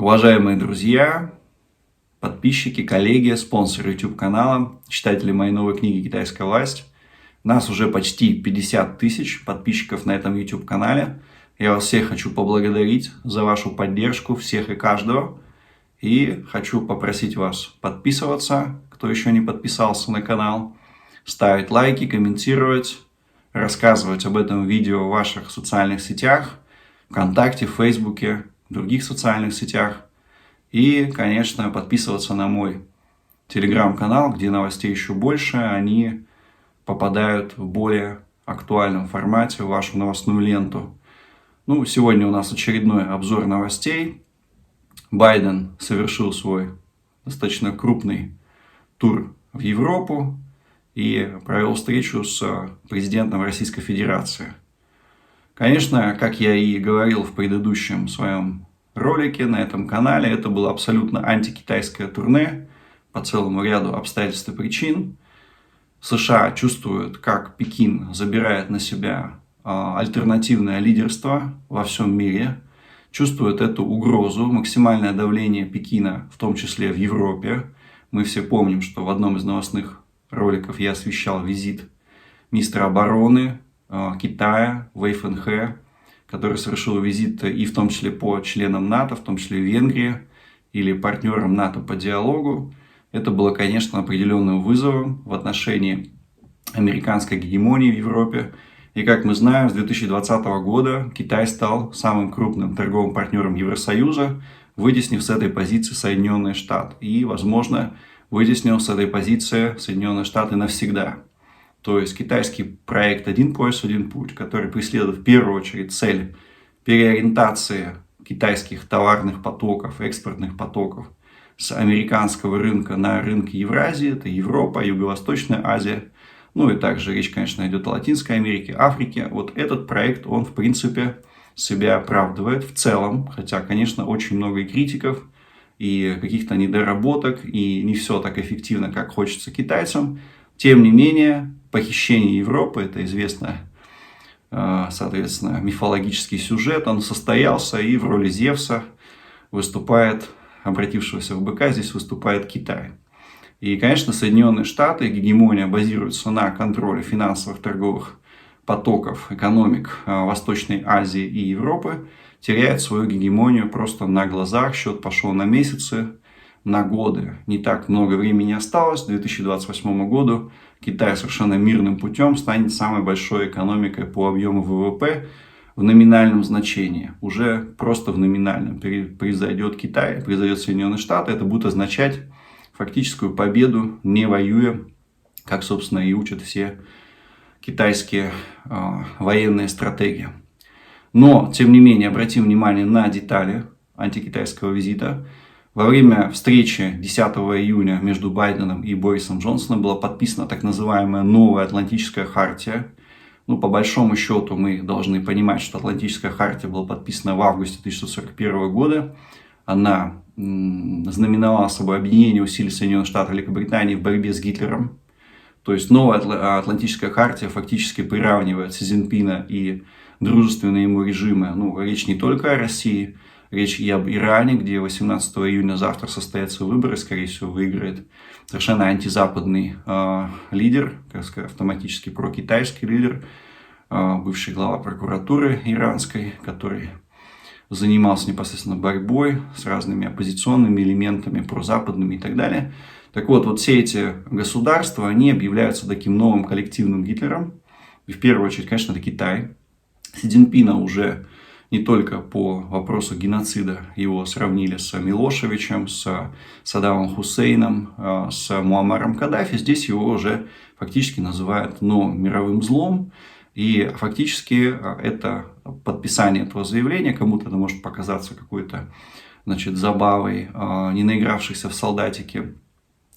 Уважаемые друзья, подписчики, коллеги, спонсоры YouTube канала, читатели моей новой книги «Китайская власть». Нас уже почти 50 тысяч подписчиков на этом YouTube канале. Я вас всех хочу поблагодарить за вашу поддержку, всех и каждого. И хочу попросить вас подписываться, кто еще не подписался на канал, ставить лайки, комментировать, рассказывать об этом видео в ваших социальных сетях, ВКонтакте, в Фейсбуке, в других социальных сетях. И, конечно, подписываться на мой телеграм-канал, где новостей еще больше. Они попадают в более актуальном формате в вашу новостную ленту. Сегодня у нас очередной обзор новостей. Байден совершил свой достаточно крупный тур в Европу и провел встречу с президентом Российской Федерации. Конечно, как я и говорил в предыдущем своем ролике на этом канале, это было абсолютно антикитайское турне по целому ряду обстоятельств и причин. США чувствуют, как Пекин забирает на себя альтернативное лидерство во всем мире, чувствуют эту угрозу, максимальное давление Пекина, в том числе в Европе. Мы все помним, что в одном из новостных роликов я освещал визит министра обороны Китая Вэй Фэнхэ, который совершил визит и в том числе по членам НАТО, в том числе в Венгрии, или партнерам НАТО по диалогу. Это было, конечно, определенным вызовом в отношении американской гегемонии в Европе. И, как мы знаем, с 2020 года Китай стал самым крупным торговым партнером Евросоюза, вытеснив с этой позиции Соединенные Штаты. И, возможно, вытеснил с этой позиции Соединенные Штаты навсегда. То есть китайский проект «Один пояс, один путь», который преследует в первую очередь цель переориентации китайских товарных потоков, экспортных потоков с американского рынка на рынки Евразии, это Европа, Юго-Восточная Азия. И также речь, конечно, идет о Латинской Америке, Африке. Вот этот проект, он, в принципе, себя оправдывает в целом. Хотя, конечно, очень много и критиков, и каких-то недоработок, и не все так эффективно, как хочется китайцам. Тем не менее, похищение Европы, это известно, соответственно, мифологический сюжет, он состоялся, и в роли Зевса выступает, обратившегося в быка, здесь выступает Китай. И, конечно, Соединенные Штаты, гегемония базируется на контроле финансовых торговых потоков экономик Восточной Азии и Европы, теряет свою гегемонию просто на глазах. Счет пошел на месяцы, на годы. Не так много времени осталось. К 2028 году Китай совершенно мирным путем станет самой большой экономикой по объему ВВП в номинальном значении. Уже просто в номинальном произойдет Китай, произойдет Соединенные Штаты. Это будет означать фактическую победу, не воюя, как, собственно, и учат все китайские военные стратегии. Но, тем не менее, обратим внимание на детали антикитайского визита. Во время встречи 10 июня между Байденом и Борисом Джонсоном была подписана так называемая новая Атлантическая хартия. По большому счету мы должны понимать, что Атлантическая хартия была подписана в августе 1941 года. Она знаменовала собой объединение усилий Соединенных Штатов и Великобритании в борьбе с Гитлером. То есть новая Атлантическая хартия фактически приравнивает Си Цзиньпина и дружественные ему режимы. Речь не только о России, речь и об Иране, где 18 июня завтра состоятся выборы, скорее всего, выиграет совершенно антизападный лидер, так сказать, автоматически прокитайский лидер, бывший глава прокуратуры иранской, который занимался непосредственно борьбой с разными оппозиционными элементами, прозападными и так далее. Так вот все эти государства, они объявляются таким новым коллективным Гитлером. И в первую очередь, конечно, это Китай. Си Цзиньпина уже не только по вопросу геноцида его сравнили с Милошевичем, с Саддамом Хусейном, с Муаммаром Каддафи. Здесь его уже фактически называют новым мировым злом. И фактически это подписание этого заявления, кому-то это может показаться какой-то, забавой не наигравшихся в солдатики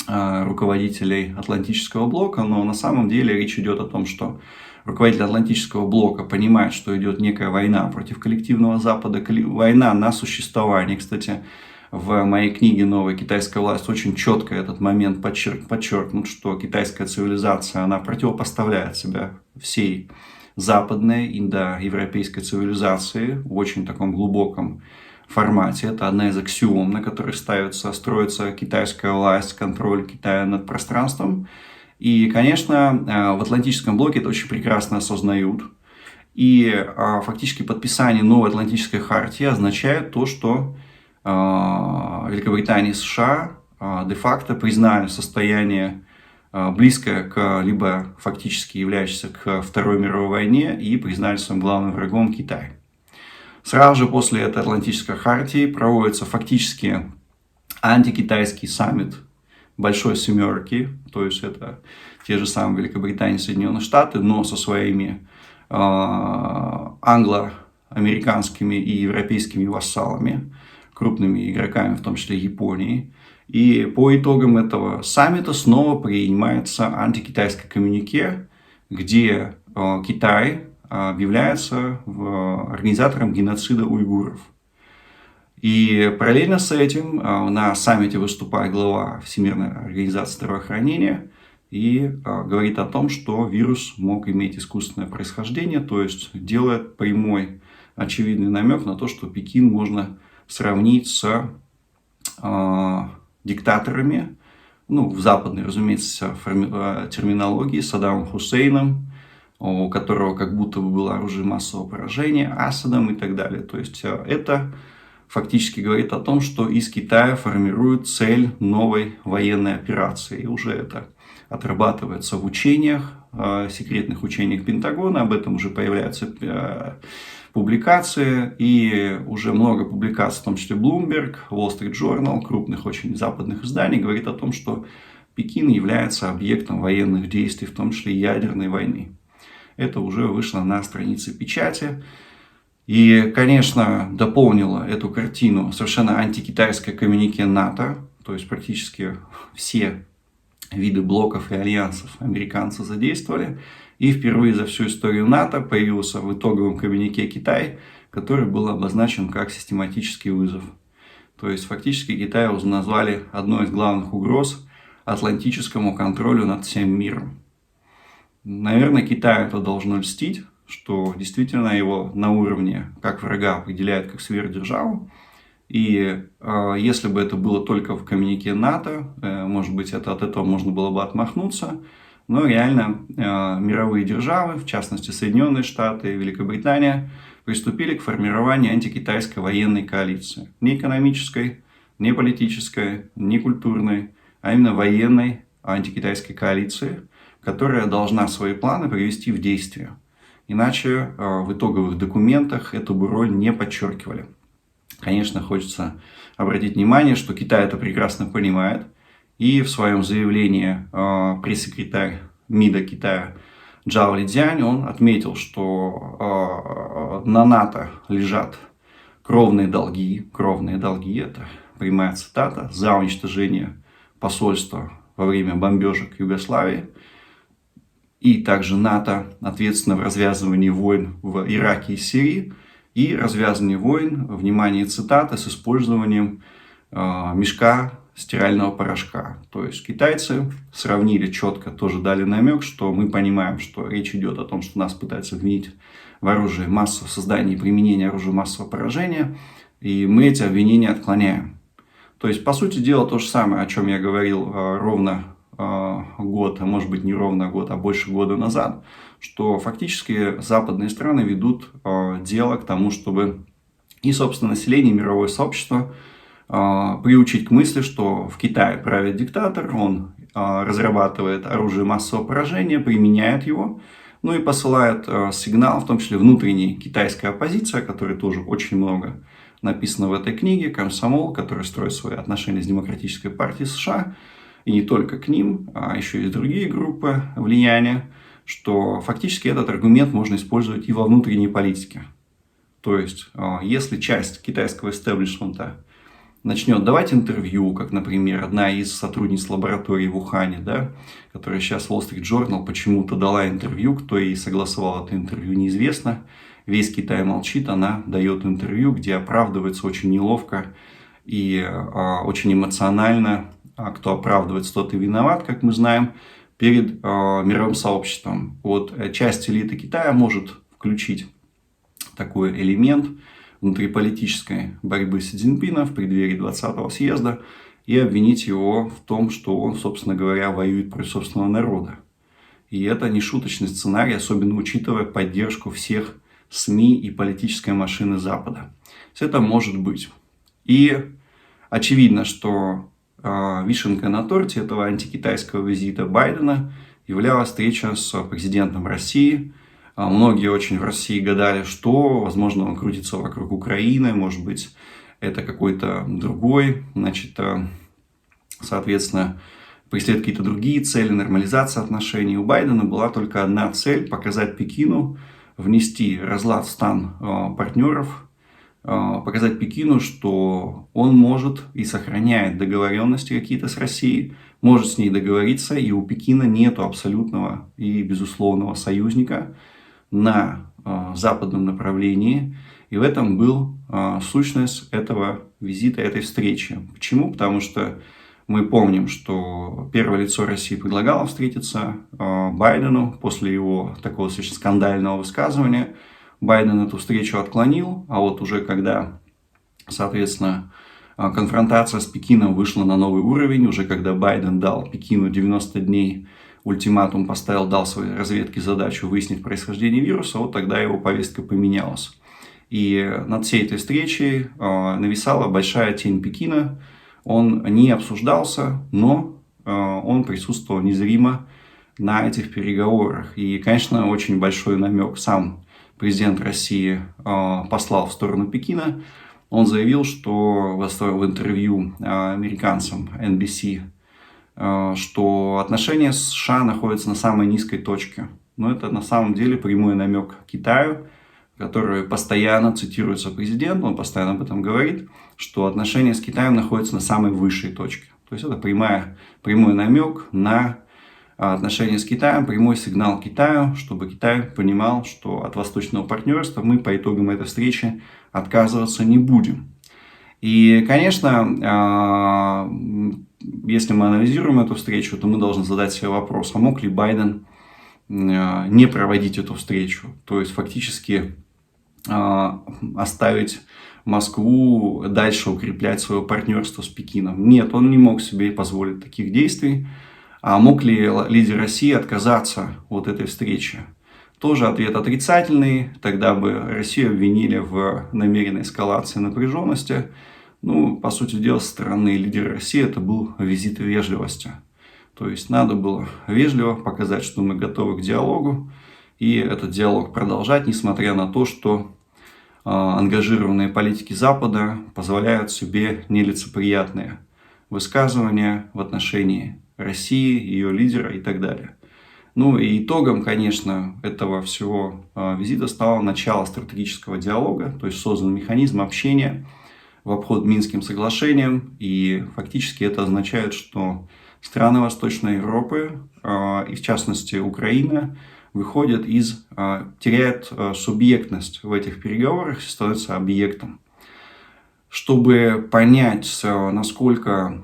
руководителей Атлантического блока, но на самом деле речь идет о том, что руководитель Атлантического блока понимает, что идет некая война против коллективного Запада, война на существование. Кстати, в моей книге «Новая китайская власть» очень четко этот момент подчеркнут, что китайская цивилизация, она противопоставляет себя всей западной индоевропейской цивилизации в очень таком глубоком формате. Это одна из аксиом, на которой строится китайская власть, контроль Китая над пространством. И, конечно, в Атлантическом блоке это очень прекрасно осознают. И фактически подписание новой Атлантической хартии означает то, что Великобритания и США де-факто признали состояние близкое к, либо фактически являющееся к Второй мировой войне, и признали своим главным врагом Китай. Сразу же после этой Атлантической хартии проводится фактически антикитайский саммит Большой Семерки, то есть это те же самые Великобритания и Соединенные Штаты, но со своими англо-американскими и европейскими вассалами, крупными игроками, в том числе Японией. И по итогам этого саммита снова принимается антикитайское коммюнике, где Китай объявляется организатором геноцида уйгуров. И параллельно с этим на саммите выступает глава Всемирной организации здравоохранения и говорит о том, что вирус мог иметь искусственное происхождение, то есть делает прямой очевидный намек на то, что Пекин можно сравнить с диктаторами, в западной, разумеется, терминологии, Саддамом Хусейном, у которого как будто бы было оружие массового поражения, Асадом и так далее. То есть это фактически говорит о том, что из Китая формируют цель новой военной операции. И уже это отрабатывается в учениях, секретных учениях Пентагона. Об этом уже появляются публикации. И уже много публикаций, в том числе Bloomberg, Wall Street Journal, крупных очень западных изданий, говорит о том, что Пекин является объектом военных действий, в том числе и ядерной войны. Это уже вышло на странице печати. И, конечно, дополнило эту картину совершенно антикитайское коммюнике НАТО. То есть практически все виды блоков и альянсов американцы задействовали. И впервые за всю историю НАТО появился в итоговом коммюнике Китай, который был обозначен как систематический вызов. То есть фактически Китай назвали одной из главных угроз атлантическому контролю над всем миром. Наверное, Китаю это должно льстить, что действительно его на уровне как врага определяют как сверхдержаву. И если бы это было только в коммюнике НАТО, может быть, от этого можно было бы отмахнуться. Но реально мировые державы, в частности Соединенные Штаты и Великобритания, приступили к формированию антикитайской военной коалиции. Не экономической, не политической, не культурной, а именно военной антикитайской коалиции, которая должна свои планы привести в действие. Иначе в итоговых документах эту бы роль не подчеркивали. Конечно, хочется обратить внимание, что Китай это прекрасно понимает. И в своем заявлении пресс-секретарь МИДа Китая Джао Лидзянь, он отметил, что на НАТО лежат кровные долги, это прямая цитата, за уничтожение посольства во время бомбежек Югославии. И также НАТО ответственно в развязывании войн в Ираке и Сирии. И развязывании войн, внимание, цитата, с использованием мешка стирального порошка. То есть китайцы сравнили четко, тоже дали намек, что мы понимаем, что речь идет о том, что нас пытаются обвинить в оружии массового создания и применения оружия массового поражения. И мы эти обвинения отклоняем. То есть, по сути дела, то же самое, о чем я говорил ровно год, а может быть не ровно год, а больше года назад, что фактически западные страны ведут дело к тому, чтобы и, собственно, население, и мировое сообщество приучить к мысли, что в Китае правит диктатор, он разрабатывает оружие массового поражения, применяет его, ну и посылает сигнал, в том числе внутренней китайской оппозиции, о которой тоже очень много написано в этой книге, комсомол, который строит свои отношения с Демократической партией США, и не только к ним, а еще и другие группы влияния, что фактически этот аргумент можно использовать и во внутренней политике. То есть, если часть китайского истеблишмента начнет давать интервью, как, например, одна из сотрудниц лаборатории в Ухане, которая сейчас в Wall Street Journal почему-то дала интервью, кто ей согласовал это интервью, неизвестно. Весь Китай молчит, она дает интервью, где оправдывается очень неловко и очень эмоционально. А кто оправдывается, тот и виноват, как мы знаем, перед мировым сообществом. Вот часть элиты Китая может включить такой элемент внутриполитической борьбы Си Цзиньпина в преддверии 20-го съезда и обвинить его в том, что он, собственно говоря, воюет против собственного народа. И это не шуточный сценарий, особенно учитывая поддержку всех СМИ и политической машины Запада. Это может быть. И очевидно, что вишенкой на торте этого антикитайского визита Байдена являлась встреча с президентом России. Многие очень в России гадали, что, возможно, он крутится вокруг Украины, может быть, это какой-то другой, соответственно, преследует какие-то другие цели, нормализация отношений. У Байдена была только одна цель – показать Пекину, внести разлад в стан партнеров, показать Пекину, что он может и сохраняет договоренности какие-то с Россией, может с ней договориться, и у Пекина нет абсолютного и безусловного союзника на западном направлении. И в этом был сущность этого визита, этой встречи. Почему? Потому что мы помним, что первое лицо России предлагало встретиться Байдену после его такого достаточно скандального высказывания. Байден эту встречу отклонил, а вот уже когда, соответственно, конфронтация с Пекином вышла на новый уровень, уже когда Байден дал Пекину 90 дней ультиматум, дал своей разведке задачу выяснить происхождение вируса, вот тогда его повестка поменялась. И над всей этой встречей нависала большая тень Пекина. Он не обсуждался, но он присутствовал незримо на этих переговорах. И, конечно, очень большой намек сам президент России послал в сторону Пекина. Он заявил, что в интервью американцам NBC, что отношения с США находятся на самой низкой точке. Но это на самом деле прямой намек Китаю, который постоянно цитируется президентом, он постоянно об этом говорит, что отношения с Китаем находятся на самой высшей точке. То есть это прямой намек на отношения с Китаем, прямой сигнал Китаю, чтобы Китай понимал, что от восточного партнерства мы по итогам этой встречи отказываться не будем. И, конечно, если мы анализируем эту встречу, то мы должны задать себе вопрос, а мог ли Байден не проводить эту встречу? То есть фактически оставить Москву дальше укреплять свое партнерство с Пекином. Нет, он не мог себе позволить таких действий. А мог ли лидер России отказаться от этой встречи? Тоже ответ отрицательный. Тогда бы Россию обвинили в намеренной эскалации напряженности. По сути дела, со стороны лидера России это был визит вежливости. То есть надо было вежливо показать, что мы готовы к диалогу. И этот диалог продолжать, несмотря на то, что ангажированные политики Запада позволяют себе нелицеприятные высказывания в отношении России, ее лидера и так далее. И итогом, конечно, этого всего визита стало начало стратегического диалога, то есть создан механизм общения в обход Минским соглашениям. И фактически это означает, что страны Восточной Европы, и в частности Украина, теряют субъектность в этих переговорах и становятся объектом. Чтобы понять, насколько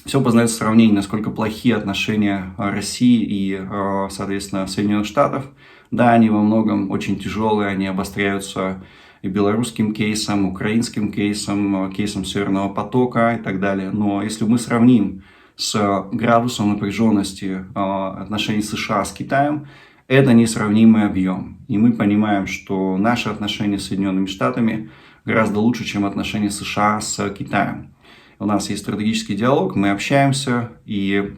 все познается в сравнении, насколько плохие отношения России и, соответственно, Соединенных Штатов. Да, они во многом очень тяжелые, они обостряются и белорусским кейсом, украинским кейсом, кейсом Северного потока и так далее. Но если мы сравним с градусом напряженности отношений США с Китаем, это несравнимый объем. И мы понимаем, что наши отношения с Соединенными Штатами гораздо лучше, чем отношения США с Китаем. У нас есть стратегический диалог, мы общаемся, и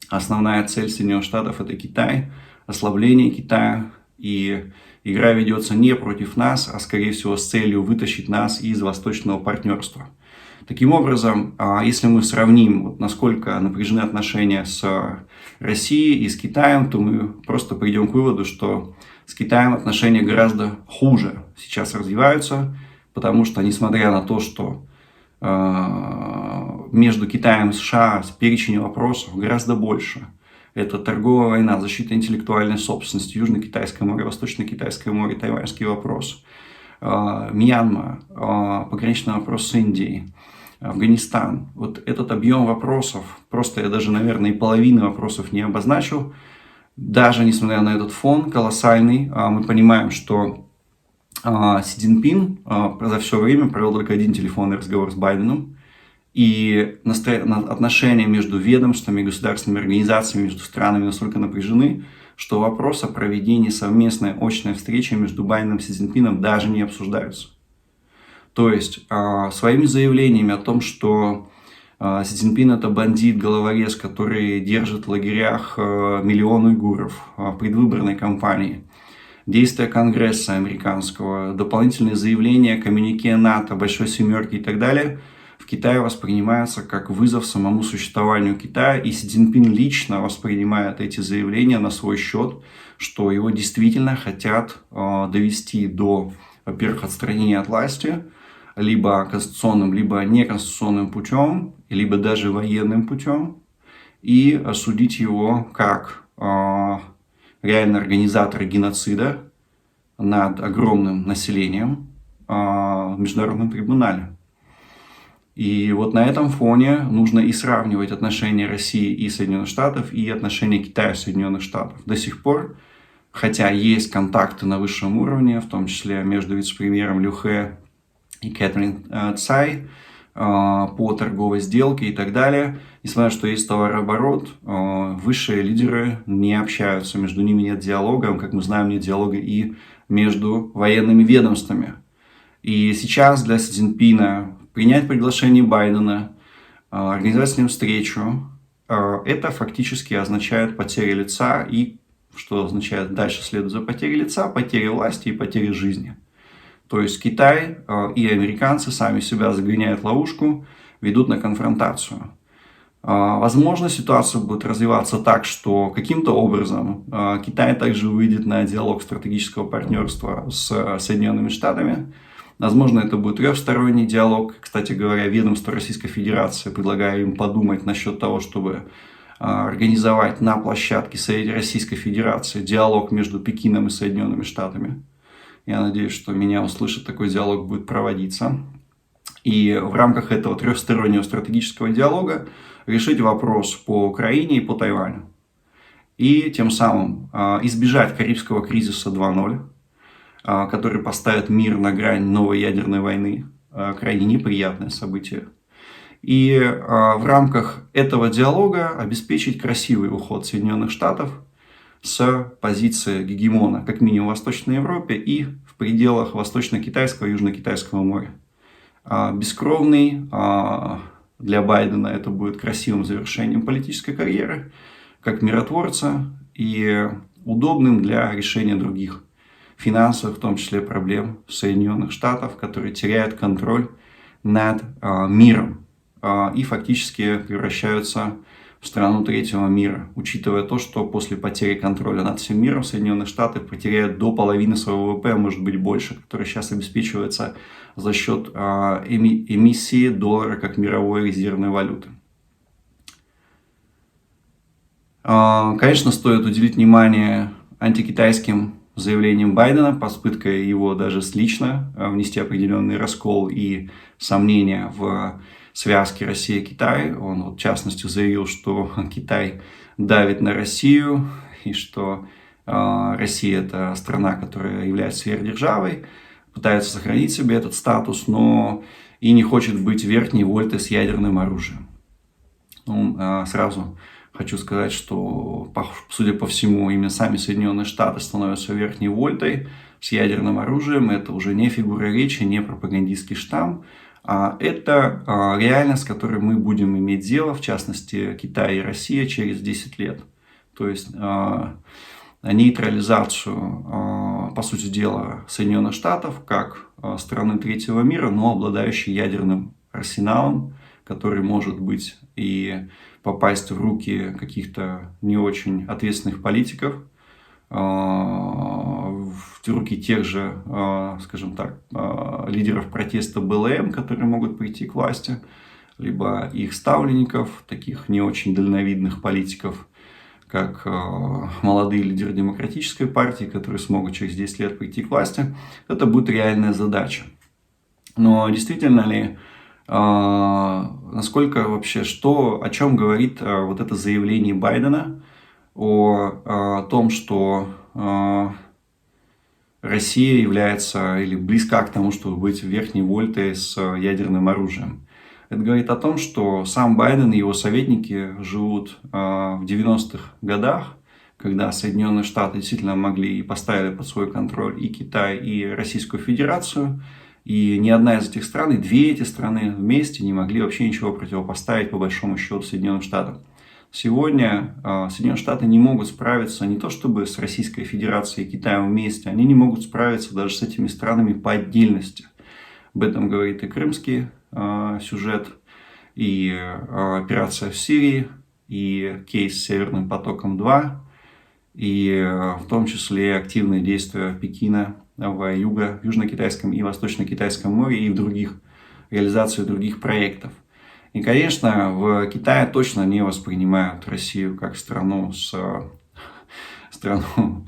основная цель Соединенных Штатов – это Китай, ослабление Китая, и игра ведется не против нас, а скорее всего с целью вытащить нас из восточного партнерства. Таким образом, если мы сравним, насколько напряжены отношения с Россией и с Китаем, то мы просто придем к выводу, что с Китаем отношения гораздо хуже сейчас развиваются, потому что, несмотря на то, что между Китаем и США перечень вопросов гораздо больше. Это торговая война, защита интеллектуальной собственности, Южно-Китайское море, Восточно-Китайское море, тайваньский вопрос, Мьянма, пограничный вопрос с Индией, Афганистан. Вот этот объем вопросов, просто я даже, наверное, и половины вопросов не обозначил. Даже несмотря на этот фон колоссальный, мы понимаем, что Си Цзиньпин за все время провел только один телефонный разговор с Байденом, и отношения между ведомствами, государственными организациями, между странами настолько напряжены, что вопрос о проведении совместной очной встречи между Байденом и Си Цзиньпином даже не обсуждаются. То есть своими заявлениями о том, что Си Цзиньпин это бандит, головорез, который держит в лагерях миллион уйгуров в предвыборной кампании, действия Конгресса американского, дополнительные заявления, коммюнике НАТО, Большой Семерки и так далее, в Китае воспринимаются как вызов самому существованию Китая, и Си Цзиньпин лично воспринимает эти заявления на свой счет, что его действительно хотят довести до, во-первых, отстранения от власти, либо конституционным, либо неконституционным путем, либо даже военным путем, и осудить его как реально организатора геноцида над огромным населением в международном трибунале. И вот на этом фоне нужно и сравнивать отношения России и Соединенных Штатов, и отношения Китая и Соединенных Штатов. До сих пор, хотя есть контакты на высшем уровне, в том числе между вице-премьером Лю Хэ и Кэтрин Цай по торговой сделке и так далее, несмотря на то, что есть товарооборот, высшие лидеры не общаются, между ними нет диалога, как мы знаем, нет диалога и между военными ведомствами. И сейчас для Си Цзиньпина принять приглашение Байдена, организовать с ним встречу, это фактически означает потерю лица, и что означает дальше следует за потерей лица, потеря власти и потеря жизни. То есть Китай и американцы сами себя загоняют в ловушку, ведут на конфронтацию. Возможно, ситуация будет развиваться так, что каким-то образом Китай также выйдет на диалог стратегического партнерства с Соединенными Штатами. Возможно, это будет трехсторонний диалог. Кстати говоря, ведомство Российской Федерации предлагаю им подумать насчет того, чтобы организовать на площадке Российской Федерации диалог между Пекином и Соединенными Штатами. Я надеюсь, что меня услышат, такой диалог будет проводиться. И в рамках этого трехстороннего стратегического диалога решить вопрос по Украине и по Тайваню. И тем самым избежать Карибского кризиса 2.0, который поставит мир на грань новой ядерной войны. Крайне неприятное событие. И в рамках этого диалога обеспечить красивый уход Соединенных Штатов с позиции гегемона, как минимум в Восточной Европе и в пределах Восточно-Китайского и Южно-Китайского моря. Бескровный для Байдена это будет красивым завершением политической карьеры, как миротворца, и удобным для решения других финансовых, в том числе проблем Соединенных Штатов, которые теряют контроль над миром и фактически превращаются в страну третьего мира, учитывая то, что после потери контроля над всем миром Соединенные Штаты потеряют до половины своего ВВП, может быть больше, который сейчас обеспечивается за счет эмиссии доллара как мировой резервной валюты. Конечно, стоит уделить внимание антикитайским заявлениям Байдена, попыткой его даже лично внести определенный раскол и сомнения в связки Россия-Китай. Он, в частности, заявил, что Китай давит на Россию, и что Россия – это страна, которая является сверхдержавой, пытается сохранить себе этот статус, но и не хочет быть верхней вольтой с ядерным оружием. Сразу хочу сказать, что, судя по всему, именно сами Соединенные Штаты становятся верхней вольтой с ядерным оружием. Это уже не фигура речи, не пропагандистский штамп. Это реальность, с которой мы будем иметь дело, в частности, Китай и Россия через 10 лет. То есть нейтрализацию, по сути дела, Соединенных Штатов как страны третьего мира, но обладающей ядерным арсеналом, который может быть и попасть в руки каких-то не очень ответственных политиков, в руки тех же, скажем так, лидеров протеста БЛМ, которые могут прийти к власти, либо их ставленников, таких не очень дальновидных политиков, как молодые лидеры Демократической партии, которые смогут через 10 лет прийти к власти. Это будет реальная задача. Но действительно ли, насколько вообще, о чем говорит вот это заявление Байдена о том, что Россия является или близка к тому, чтобы быть верхней вольтой с ядерным оружием. Это говорит о том, что сам Байден и его советники живут в 90-х годах, когда Соединенные Штаты действительно могли и поставили под свой контроль и Китай, и Российскую Федерацию. И ни одна из этих стран, и две эти страны вместе не могли вообще ничего противопоставить, по большому счету, Соединенным Штатам. Сегодня Соединенные Штаты не могут справиться не то чтобы с Российской Федерацией и Китаем вместе, они не могут справиться даже с этими странами по отдельности. Об этом говорит и крымский сюжет, и операция в Сирии, и кейс с Северным потоком-2, и в том числе и активные действия Пекина в Южно-Китайском и Восточно-Китайском море и в других реализации других проектов. И, конечно, в Китае точно не воспринимают Россию как страну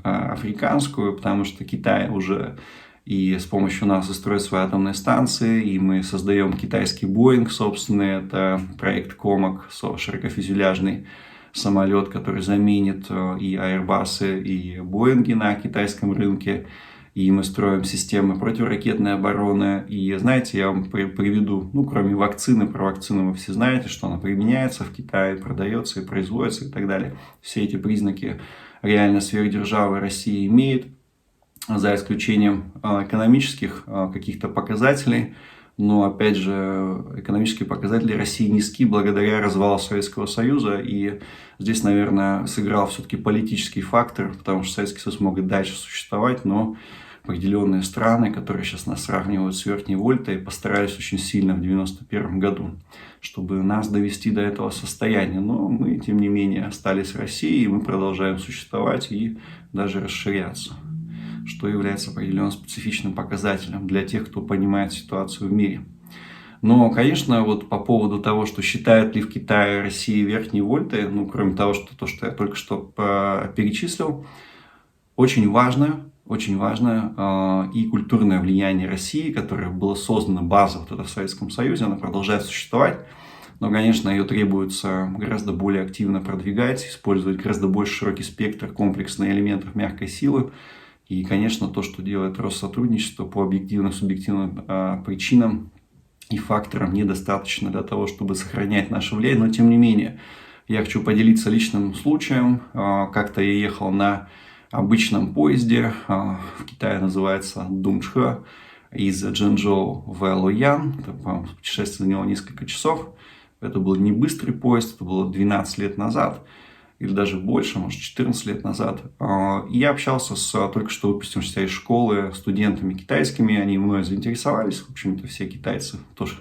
африканскую, потому что Китай уже и с помощью нас строит свои атомные станции, и мы создаем китайский Боинг, собственно, это проект Комак, широкофюзеляжный самолет, который заменит и Airbus, и Боинги на китайском рынке. И мы строим системы противоракетной обороны. И знаете, я вам приведу, кроме вакцины, про вакцину вы все знаете, что она применяется в Китае, продается и производится и так далее. Все эти признаки реально сверхдержавы России имеет, за исключением экономических каких-то показателей. Но, опять же, экономические показатели России низки благодаря развалу Советского Союза. И здесь, наверное, сыграл все-таки политический фактор, потому что Советский Союз мог и дальше существовать, но определенные страны, которые сейчас нас сравнивают с верхней вольтой, постарались очень сильно в 1991 году, чтобы нас довести до этого состояния. Но мы, тем не менее, остались Россией, и мы продолжаем существовать и даже расширяться, что является определенным специфичным показателем для тех, кто понимает ситуацию в мире. Но, конечно, вот по поводу того, что считают ли в Китае России верхней вольтой, кроме того, что я только что перечислил, очень важно и культурное влияние России, которое было создано, база вот эта в Советском Союзе, она продолжает существовать. Но, конечно, ее требуется гораздо более активно продвигать, использовать гораздо больше широкий спектр комплексных элементов мягкой силы. И, конечно, то, что делает Россотрудничество по объективным, субъективным причинам и факторам, недостаточно для того, чтобы сохранять наше влияние. Но, тем не менее, я хочу поделиться личным случаем. Как-то я ехал на обычном поезде, в Китае называется Дунчхэ, из Чжэнчжоу в Лоян. Это, по-моему, путешествие заняло несколько часов. Это был не быстрый поезд, это было 12 лет назад. Или даже больше, может 14 лет назад. И я общался с только что выпустившимися из школы студентами китайскими. Они мной заинтересовались. В общем-то, все китайцы тоже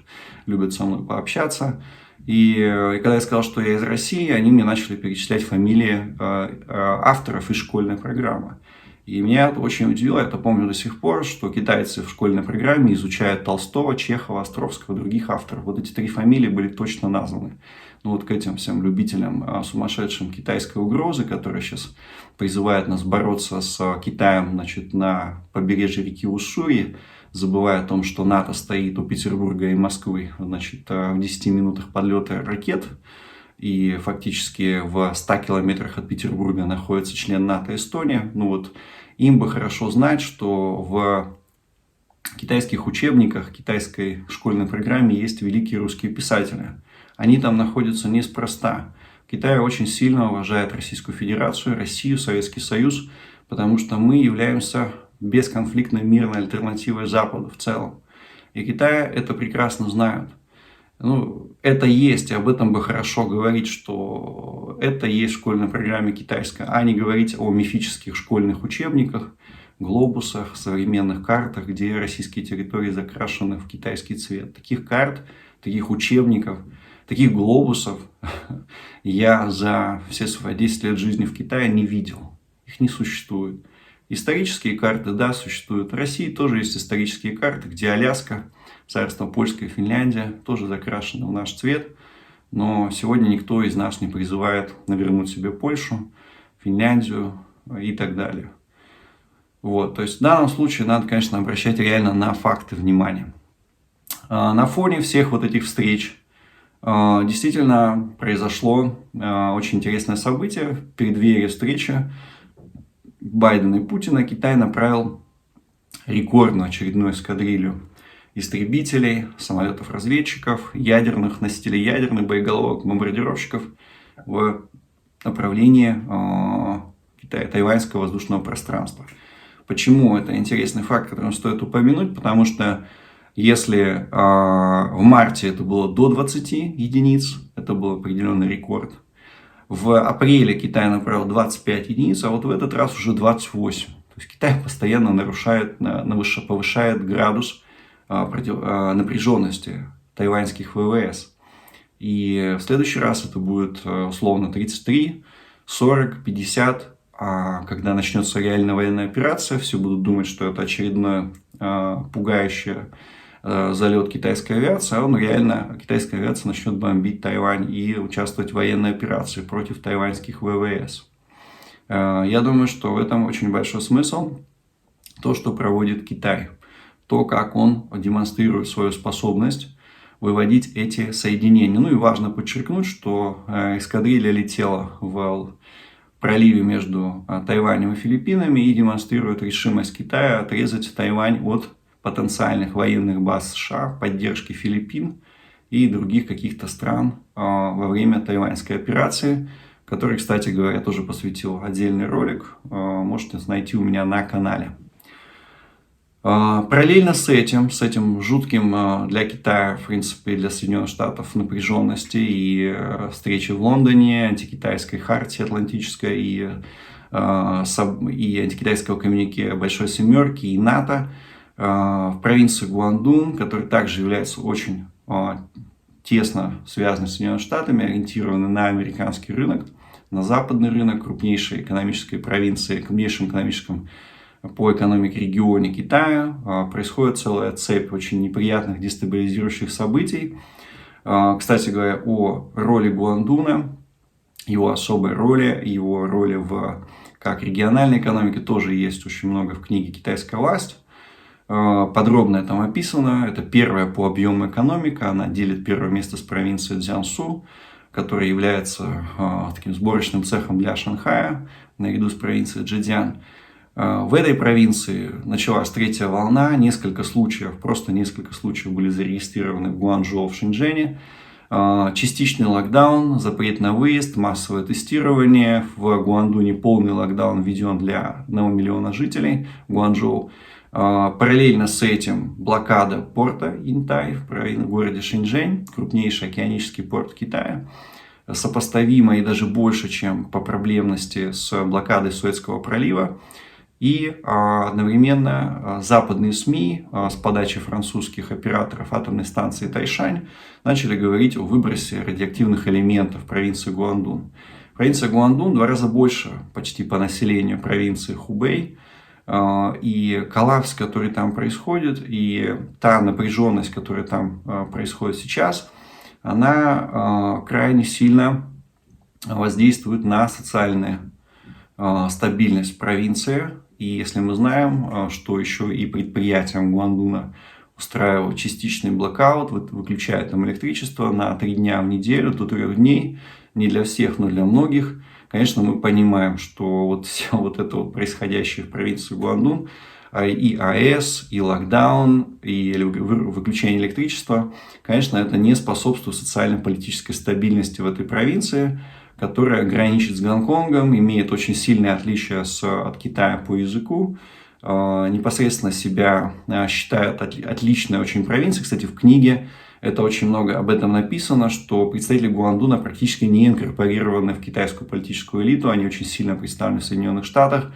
любят со мной пообщаться. И когда я сказал, что я из России, они мне начали перечислять фамилии авторов из школьной программы. И меня это очень удивило, я это помню до сих пор, что китайцы в школьной программе изучают Толстого, Чехова, Островского, других авторов. Вот эти три фамилии были точно названы. Вот к этим всем любителям сумасшедшим китайской угрозы, которые сейчас призывают нас бороться с Китаем, на побережье реки Уссури, забывая о том, что НАТО стоит у Петербурга и Москвы, в 10 минутах подлета ракет. И фактически в 100 километрах от Петербурга находится член НАТО Эстония. Им бы хорошо знать, что в китайских учебниках, китайской школьной программе есть великие русские писатели. Они там находятся неспроста. Китай очень сильно уважает Российскую Федерацию, Россию, Советский Союз, потому что мы являемся бесконфликтной мирной альтернативой Западу в целом. И Китай это прекрасно знают. Это есть, об этом бы хорошо говорить, что это есть в школьной программе китайской, а не говорить о мифических школьных учебниках, глобусах, современных картах, где российские территории закрашены в китайский цвет. Таких карт, таких учебников, таких глобусов я за все свои 10 лет жизни в Китае не видел. Их не существует. Исторические карты, да, существуют. В России тоже есть исторические карты, где Аляска, царство Польское, Финляндия тоже закрашены в наш цвет. Но сегодня никто из нас не призывает навернуть себе Польшу, Финляндию и так далее. То есть в данном случае надо, конечно, обращать реально на факты внимание. На фоне всех вот этих встреч действительно произошло очень интересное событие. В преддверии встречи Байдена и Путина Китай направил рекордную очередную эскадрилью истребителей, самолетов-разведчиков, ядерных носителей ядерных боеголовок, бомбардировщиков в направлении тайваньского воздушного пространства. Почему это интересный факт, который стоит упомянуть? Потому что если в марте это было до 20 единиц, это был определенный рекорд. В апреле Китай направил 25 единиц, а вот в этот раз уже 28. То есть Китай постоянно повышает градус напряженности тайваньских ВВС. И в следующий раз это будет условно 33, 40, 50. А когда начнется реальная военная операция, все будут думать, что это очередной пугающий залет китайской авиации, а реально китайская авиация начнет бомбить Тайвань и участвовать в военной операции против тайваньских ВВС. Я думаю, что в этом очень большой смысл. То, что проводит Китай. То, как он демонстрирует свою способность выводить эти соединения. Ну и важно подчеркнуть, что эскадрилья летела в проливе между Тайванем и Филиппинами и демонстрирует решимость Китая отрезать Тайвань от потенциальных военных баз США, поддержки Филиппин и других каких-то стран во время тайваньской операции, который, кстати говоря, тоже посвятил отдельный ролик. Можете найти у меня на канале. Параллельно с этим жутким для Китая, в принципе, для Соединенных Штатов напряженности и встречи в Лондоне, антикитайской хартии атлантической и антикитайского коммюнике Большой Семерки и НАТО, в провинции Гуандун, который также является очень тесно связанным с Соединенными Штатами, ориентированы на американский рынок, на западный рынок, крупнейшей экономической провинции, крупнейшем экономическом по экономике регионе Китая, происходит целая цепь очень неприятных дестабилизирующих событий. Кстати говоря, о роли Гуандуна, его особой роли, его роли как региональной экономике тоже есть очень много в книге «Китайская власть». Подробно это там описано. Это первая по объему экономика. Она делит первое место с провинцией Цзянсу, которая является таким сборочным цехом для Шанхая, наряду с провинцией Чжэцзян. В этой провинции началась третья волна. Просто несколько случаев были зарегистрированы в Гуанчжоу, в Шэньчжэне. Частичный локдаун, запрет на выезд, массовое тестирование. В Гуандуне полный локдаун введен для 1 миллиона жителей Гуанчжоу. Параллельно с этим блокада порта Интай в городе Шэньчжэнь, крупнейший океанический порт Китая, сопоставимо и даже больше, чем по проблемности с блокадой Суэцкого пролива. И одновременно западные СМИ с подачи французских операторов атомной станции Тайшань начали говорить о выбросе радиоактивных элементов в провинции Гуандун. Провинция Гуандун в 2 раза больше почти по населению провинции Хубэй. И коллапс, который там происходит, и та напряженность, которая там происходит сейчас, она крайне сильно воздействует на социальную стабильность провинции. И если мы знаем, что еще и предприятиям Гуандуна устраивают частичный блокаут, выключают там электричество на 3 дня в неделю, до 3 дней, не для всех, но для многих, конечно, мы понимаем, что все это происходящее в провинции Гуандун, и АЭС, и локдаун, и выключение электричества, конечно, это не способствует социально-политической стабильности в этой провинции, которая граничит с Гонконгом, имеет очень сильные отличия от Китая по языку, непосредственно себя считают отличной очень провинцией. Кстати, в книге это очень много об этом написано, что представители Гуандуна практически не инкорпорированы в китайскую политическую элиту, они очень сильно представлены в Соединенных Штатах.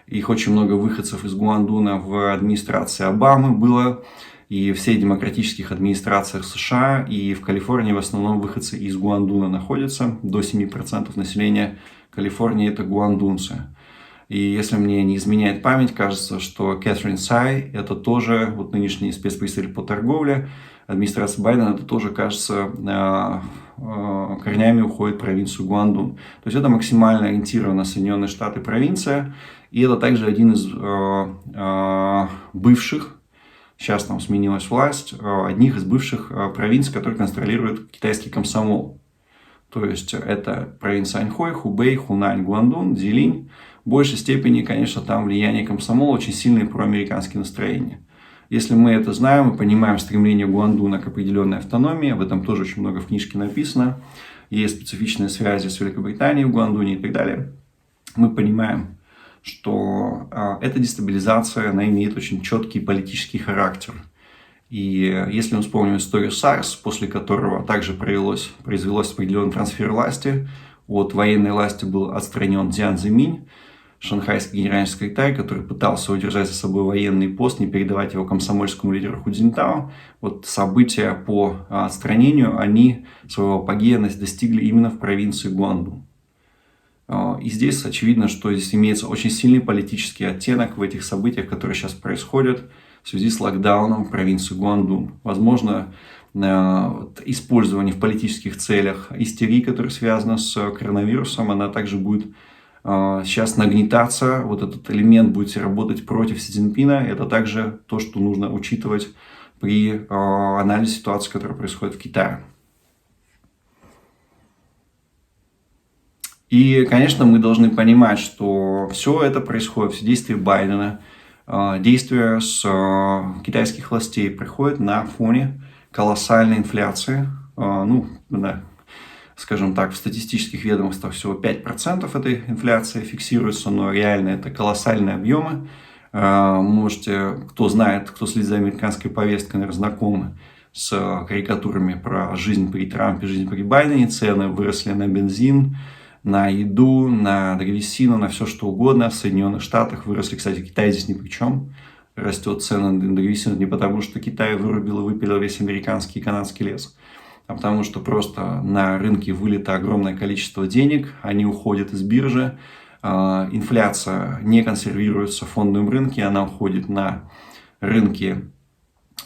Их очень много выходцев из Гуандуна в администрации Обамы было, и в всех демократических администрациях США, и в Калифорнии в основном выходцы из Гуандуна находятся. До 7% населения Калифорнии это гуандунцы. И если мне не изменяет память, кажется, что Кэтрин Цай, это тоже нынешний спецпредставитель по торговле, администрация Байдена, это тоже, кажется, корнями уходит в провинцию Гуандун. То есть это максимально ориентирована на Соединенные Штаты провинция. И это также один из бывших, сейчас там сменилась власть, одних из бывших провинций, которые контролирует китайский комсомол. То есть это провинция Аньхой, Хубэй, Хунань, Гуандун, Цзилинь. в большей степени, конечно, там влияние комсомола, очень сильные проамериканские настроения. Если мы это знаем и понимаем стремление Гуандуна к определенной автономии, об этом тоже очень много в книжке написано, есть специфичные связи с Великобританией в Гуандуне и так далее, мы понимаем, что эта дестабилизация, она имеет очень четкий политический характер. И если мы вспомним историю САРС, после которого также произвелось определенный трансфер власти, от военной власти был отстранен Дзян Цзиминь, шанхайский генеральный секретарь, который пытался удержать за собой военный пост, не передавать его комсомольскому лидеру Ху Цзиньтао. Вот события по отстранению, они своего апогея достигли именно в провинции Гуандун. И здесь очевидно, что здесь имеется очень сильный политический оттенок в этих событиях, которые сейчас происходят в связи с локдауном в провинции Гуандун. Возможно, использование в политических целях истерии, которая связана с коронавирусом, она также будет сейчас нагнетаться, вот этот элемент будет работать против Си Цзиньпина. Это также то, что нужно учитывать при анализе ситуации, которая происходит в Китае. И, конечно, мы должны понимать, что все это происходит, все действия Байдена, действия с китайских властей происходят на фоне колоссальной инфляции. Скажем так, в статистических ведомствах всего 5% этой инфляции фиксируется, но реально это колоссальные объемы. Можете, кто знает, кто следит за американской повесткой, наверное, знакомы с карикатурами про жизнь при Трампе, жизнь при Байдене. Цены выросли на бензин, на еду, на древесину, на все что угодно. В Соединенных Штатах выросли, кстати, Китай здесь ни при чем. Растет цена на древесину не потому, что Китай вырубил и выпилил весь американский и канадский лес, а потому что просто на рынке вылито огромное количество денег, они уходят из биржи, инфляция не консервируется в фондовом рынке, она уходит на рынки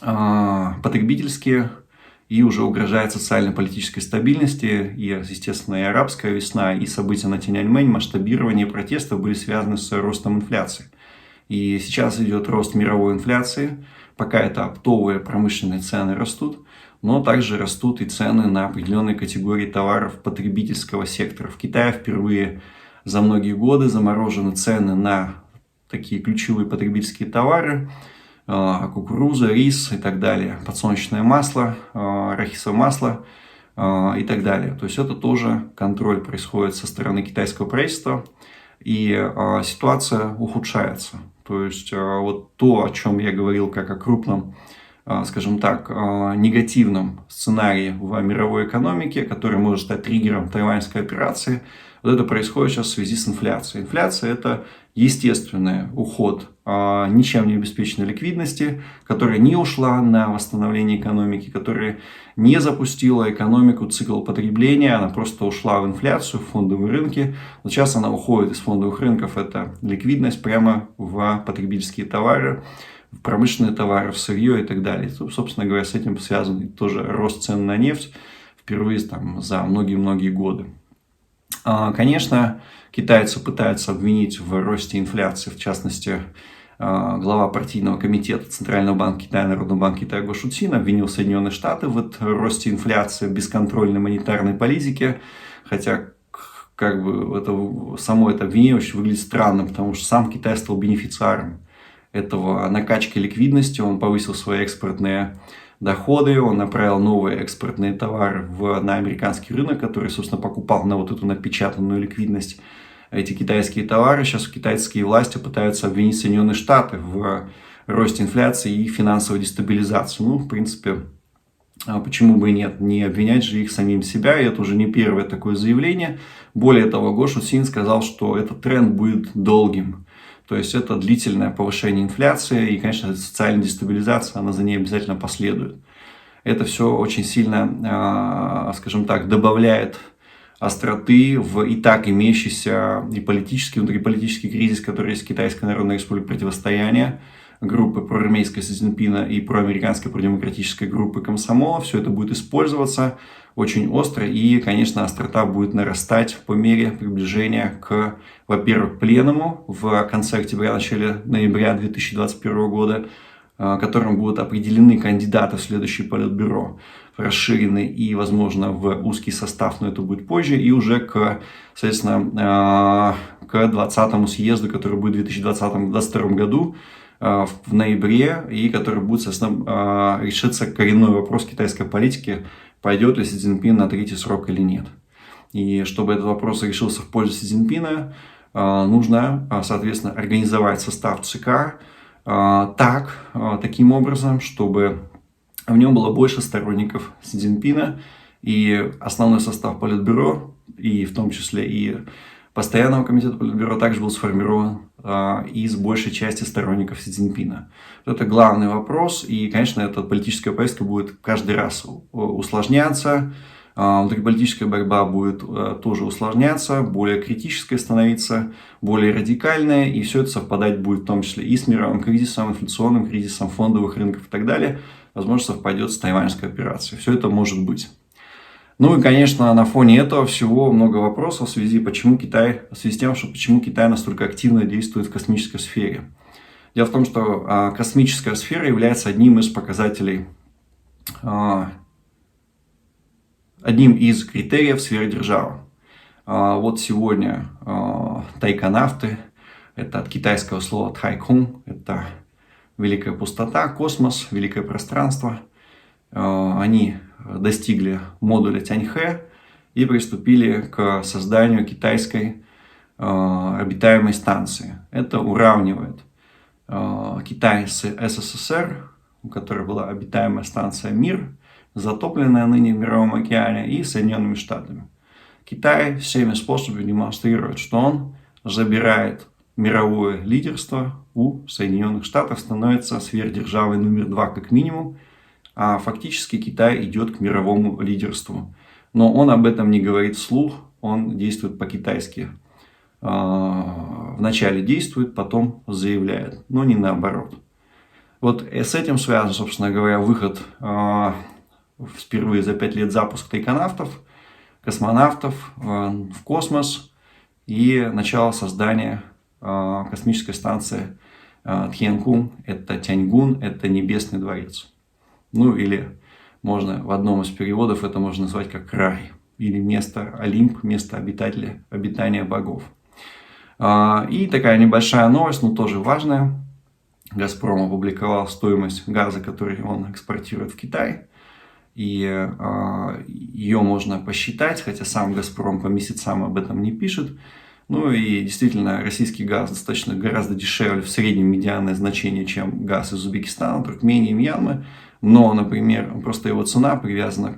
потребительские и уже угрожает социально-политической стабильности. И, естественно, и арабская весна, и события на Тяньаньмэнь, масштабирование протестов были связаны с ростом инфляции. И сейчас идет рост мировой инфляции, пока это оптовые промышленные цены растут, но также растут и цены на определенные категории товаров потребительского сектора. В Китае впервые за многие годы заморожены цены на такие ключевые потребительские товары, кукуруза, рис и так далее, подсолнечное масло, арахисовое масло и так далее. То есть это тоже контроль происходит со стороны китайского правительства, и ситуация ухудшается. То есть вот то, о чем я говорил, как о крупном, скажем так, негативном сценарии в мировой экономике, который может стать триггером тайваньской операции, вот это происходит сейчас в связи с инфляцией. Инфляция – это естественный уход ничем не обеспеченной ликвидности, которая не ушла на восстановление экономики, которая не запустила экономику, цикл потребления, она просто ушла в инфляцию, в фондовые рынки. Вот сейчас она уходит из фондовых рынков, это ликвидность прямо в потребительские товары, в промышленные товары, в сырье и так далее. Собственно говоря, с этим связан тоже рост цен на нефть впервые за многие-многие годы. Конечно, китайцы пытаются обвинить в росте инфляции, в частности, глава партийного комитета Центрального банка Китая, Народного банка Китая Го Шуцин обвинил Соединенные Штаты в росте инфляции, бесконтрольной монетарной политике, хотя само это обвинение очень выглядит странно, потому что сам Китай стал бенефициаром этого накачки ликвидности, он повысил свои экспортные доходы, он направил новые экспортные товары на американский рынок, который, собственно, покупал на вот эту напечатанную ликвидность эти китайские товары. Сейчас китайские власти пытаются обвинить Соединенные Штаты в росте инфляции и финансовой дестабилизации. В принципе, почему бы и нет, не обвинять же их самим себя, и это уже не первое такое заявление. Более того, Го Шуцин сказал, что этот тренд будет долгим. То есть это длительное повышение инфляции, и, конечно, социальная дестабилизация, она за ней обязательно последует. Это все очень сильно, скажем так, добавляет остроты в и так имеющийся и политический, внутриполитический кризис, который есть в Китайской Народной Республике, противостояние группы проармейской Си Цзиньпина и проамериканской продемократической группы комсомола. Все это будет использоваться очень остро, и, конечно, острота будет нарастать по мере приближения к, во-первых, пленуму в конце октября, начале ноября 2021 года, которым будут определены кандидаты в следующее Политбюро, расширенный и, возможно, в узкий состав, но это будет позже, и уже соответственно, к 20-му съезду, который будет в 2022 году, в ноябре, и который будет, соответственно, решиться коренной вопрос китайской политики, пойдет ли Си Цзиньпин на третий срок или нет. И чтобы этот вопрос решился в пользу Си Цзиньпина, нужно, соответственно, организовать состав ЦК таким образом, чтобы в нем было больше сторонников Си Цзиньпина, и основной состав Политбюро, и в том числе и Постоянного комитета Политбюро, также был сформирован из большей части сторонников Си Цзиньпина. Это главный вопрос, и, конечно, эта политическая повестка будет каждый раз усложняться, внутриполитическая борьба будет тоже усложняться, более критической становиться, более радикальная, и все это совпадать будет в том числе и с мировым кризисом, инфляционным кризисом, фондовых рынков и так далее. Возможно, совпадет с тайваньской операцией. Все это может быть. Ну и, конечно, на фоне этого всего много вопросов в связи с тем, что почему Китай настолько активно действует в космической сфере. Дело в том, что космическая сфера является одним из показателей, одним из критериев сферы державы. Вот сегодня тайконавты, это от китайского слова тайкун, это великая пустота, космос, великое пространство. Они достигли модуля Тяньхэ и приступили к созданию китайской обитаемой станции. Это уравнивает Китай с СССР, у которой была обитаемая станция «Мир», затопленная ныне в Мировом океане, и Соединенными Штатами. Китай всеми способами демонстрирует, что он забирает мировое лидерство у Соединенных Штатов, становится сверхдержавой номер 2 как минимум, а фактически Китай идет к мировому лидерству. Но он об этом не говорит вслух, он действует по-китайски. Вначале действует, потом заявляет, но не наоборот. Вот с этим связан, собственно говоря, выход впервые за 5 лет запуск тайконавтов, космонавтов в космос и начало создания космической станции Тяньгун, это Тяньгун, это Небесный дворец. Ну или можно в одном из переводов это можно назвать как рай или место Олимп, место обитания богов. И такая небольшая новость, но тоже важная. «Газпром» опубликовал стоимость газа, который он экспортирует в Китай. И ее можно посчитать, хотя сам «Газпром» по месяцам об этом не пишет. Ну и действительно, российский газ достаточно гораздо дешевле, в среднем медианное значение, чем газ из Узбекистана, Туркмении и Мьянмы. Но, например, просто его цена привязана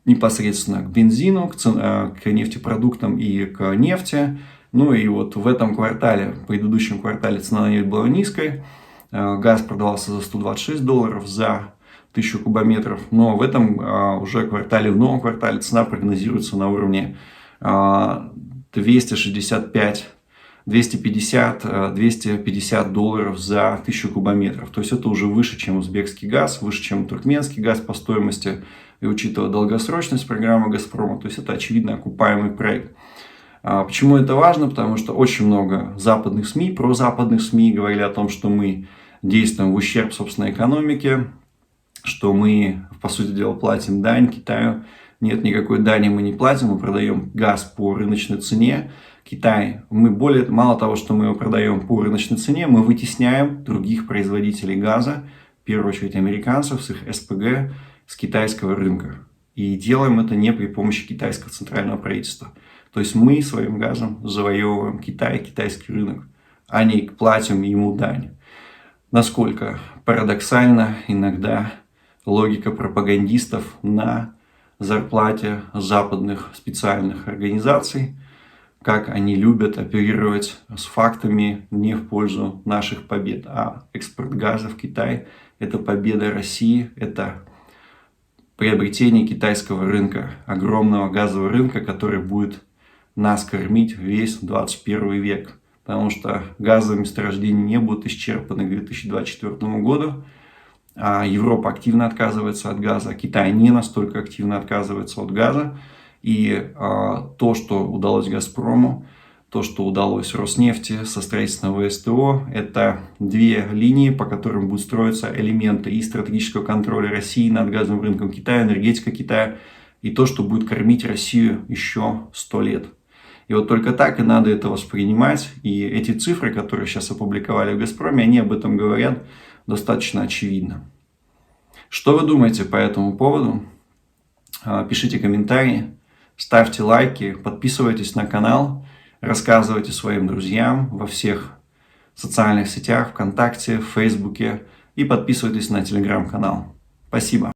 непосредственно к бензину, к нефтепродуктам и к нефти. Ну и вот в этом квартале, в предыдущем квартале цена на нефть была низкой. Газ продавался за $126 за 1000 кубометров. Но в этом уже квартале, в новом квартале цена прогнозируется на уровне 250-250 долларов за 1000 кубометров. То есть это уже выше, чем узбекский газ, выше, чем туркменский газ по стоимости. И учитывая долгосрочность программы «Газпрома», то есть это очевидно окупаемый проект. Почему это важно? Потому что очень много западных СМИ, прозападных СМИ говорили о том, что мы действуем в ущерб собственной экономике, что мы, по сути дела, платим дань Китаю. Нет, никакой дани мы не платим, мы продаем газ по рыночной цене. Китай, мало того, что мы его продаем по рыночной цене, мы вытесняем других производителей газа, в первую очередь американцев с их СПГ, с китайского рынка. И делаем это не при помощи китайского центрального правительства. То есть мы своим газом завоевываем Китай, китайский рынок, а не платим ему дань. Насколько парадоксально иногда логика пропагандистов на зарплате западных специальных организаций, как они любят оперировать с фактами не в пользу наших побед. А экспорт газа в Китай – это победа России, это приобретение китайского рынка, огромного газового рынка, который будет нас кормить весь 21 век. Потому что газовые месторождения не будут исчерпаны к 2024 году. А Европа активно отказывается от газа, а Китай не настолько активно отказывается от газа. И то, что удалось «Газпрому», то, что удалось Роснефти со строительством ВСТО. Это две линии, по которым будут строиться элементы и стратегического контроля России над газовым рынком Китая, энергетика Китая, и то, что будет кормить Россию еще 100 лет. И вот только так и надо это воспринимать. И эти цифры, которые сейчас опубликовали в «Газпроме», они об этом говорят достаточно очевидно. Что вы думаете по этому поводу? Пишите комментарии, ставьте лайки, подписывайтесь на канал, рассказывайте своим друзьям во всех социальных сетях, ВКонтакте, в Фейсбуке и подписывайтесь на телеграм-канал. Спасибо.